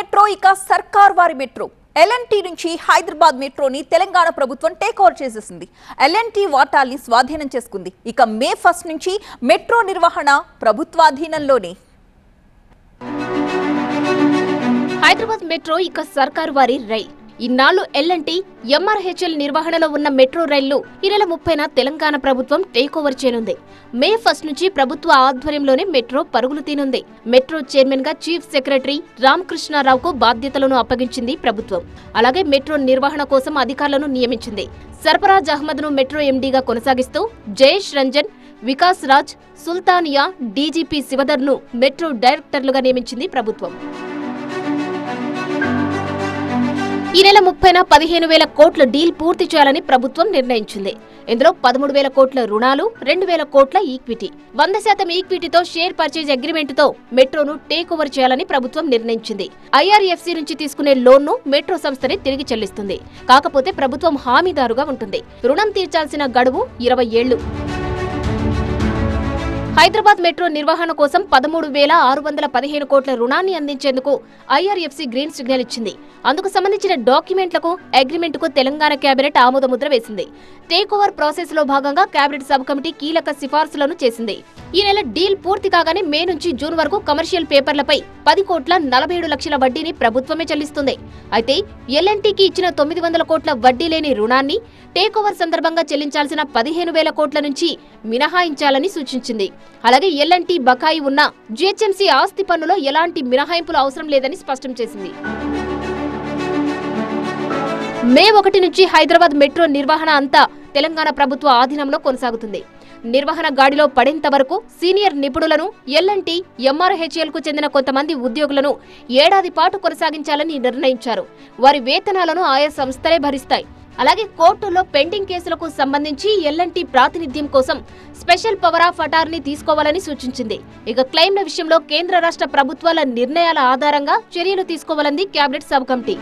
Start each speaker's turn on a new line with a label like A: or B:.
A: Metro ఇక సర్కార్ వారి మెట్రో. ఎల్ఎన్టీ నుంచి హైదరాబాద్ మెట్రోని తెలంగాణ ప్రభుత్వం టేక్ ఓవర్ చేసేసింది. ఎల్ఎన్టీ వాటాల్ని స్వాధీనం చేసుకుంది. ఇక మే 1 నుంచి మెట్రో నిర్వహణ ప్రభుత్వాధీనంలోనే.
B: హైదరాబాద్ మెట్రో ఇక సర్కార్ వారి రైల్. ఇన్నాళ్లు ఎల్ఎన్టీ, ఎంఆర్హెచ్ఎల్ నిర్వహణలో ఉన్న మెట్రో రైళ్లు ఈ నెల 30న తెలంగాణ ప్రభుత్వం టేక్ ఓవర్ చేయనుంది. మే 1 నుంచి ప్రభుత్వ ఆధ్వర్యంలోనే మెట్రో పరుగులు తీనుంది. మెట్రో చైర్మన్ గా చీఫ్ సెక్రటరీ రామకృష్ణారావుకు బాధ్యతలను అప్పగించింది ప్రభుత్వం. అలాగే మెట్రో నిర్వహణ కోసం అధికారులను నియమించింది. సర్ఫరాజ్ అహ్మద్ ను మెట్రో ఎండీగా కొనసాగిస్తూ జయేష్ రంజన్, వికాస్ రాజ్, సుల్తానియా, డీజీపీ శివధర్ ను మెట్రో డైరెక్టర్లుగా నియమించింది ప్రభుత్వం. ఈ నెల 30న 15,000 కోట్ల డీల్ పూర్తి చేయాలని ప్రభుత్వం నిర్ణయించింది. ఇందులో 13,000 కోట్ల రుణాలు, 2,000 కోట్ల ఈక్విటీ, 100% ఈక్విటీతో షేర్ పర్చేజ్ అగ్రిమెంట్తో మెట్రోను టేక్ ఓవర్ చేయాలని ప్రభుత్వం నిర్ణయించింది. ఐఆర్ఎఫ్సి నుంచి తీసుకునే లోన్ను మెట్రో సంస్థని తిరిగి చెల్లిస్తుంది. కాకపోతే ప్రభుత్వం హామీదారుగా ఉంటుంది. రుణం తీర్చాల్సిన గడువు 20 ఏళ్లు. హైదరాబాద్ మెట్రో నిర్వహణ కోసం 13,615 కోట్ల రుణాన్ని అందించేందుకు ఐఆర్ఎఫ్సి గ్రీన్ సిగ్నల్ ఇచ్చింది. అందుకు సంబంధించిన డాక్యుమెంట్లకు, అగ్రిమెంట్కు తెలంగాణ కేబినెట్ ఆమోదముద్ర వేసింది. టేక్ ఓవర్ ప్రాసెస్ లో భాగంగా కేబినెట్ సబ్ కమిటీ కీలక సిఫార్సులను చేసింది. ఈ నెల డీల్ పూర్తి కాగానే మే నుంచి జూన్ వరకు కమర్షియల్ పేపర్లపై 10 కోట్ల 47 లక్షల వడ్డీని ప్రభుత్వమే చెల్లిస్తుంది. అయితే ఎల్ఎన్టీకి ఇచ్చిన 900 కోట్ల వడ్డీ లేని రుణాన్ని టేక్ ఓవర్ సందర్భంగా చెల్లించాల్సిన 15,000 కోట్ల నుంచి మినహాయించాలని సూచించింది. అలాగే ఎల్ఎన్టీ బకాయి ఉన్న జిహెచ్ఎంసీ ఆస్తి పన్నులో ఎలాంటి మినహాయింపులు అవసరం లేదని స్పష్టం చేసింది. మే 1 నుంచి హైదరాబాద్ మెట్రో నిర్వహణ అంతా తెలంగాణ ప్రభుత్వ ఆధీనంలో కొనసాగుతుంది. నిర్వహణ గాడిలో పడేంత వరకు సీనియర్ నిపుణులను, ఎల్ఎన్టీ, ఎంఆర్హెచ్ఎల్ కు చెందిన కొంతమంది ఉద్యోగులను ఏడాది పాటు కొనసాగించాలని నిర్ణయించారు. వారి వేతనాలను ఆయా సంస్థలే భరిస్తాయి. అలాగే కోర్టుల్లో పెండింగ్ కేసులకు సంబంధించి ఎల్ఎన్టీ ప్రాతినిధ్యం కోసం స్పెషల్ పవర్ ఆఫ్ అటార్నీ తీసుకోవాలని సూచించింది. ఇక క్లెయిమ్ల విషయంలో కేంద్ర రాష్ట్ర ప్రభుత్వాల నిర్ణయాల ఆధారంగా చర్యలు తీసుకోవాలని కేబినెట్ సబ్ కమిటీ.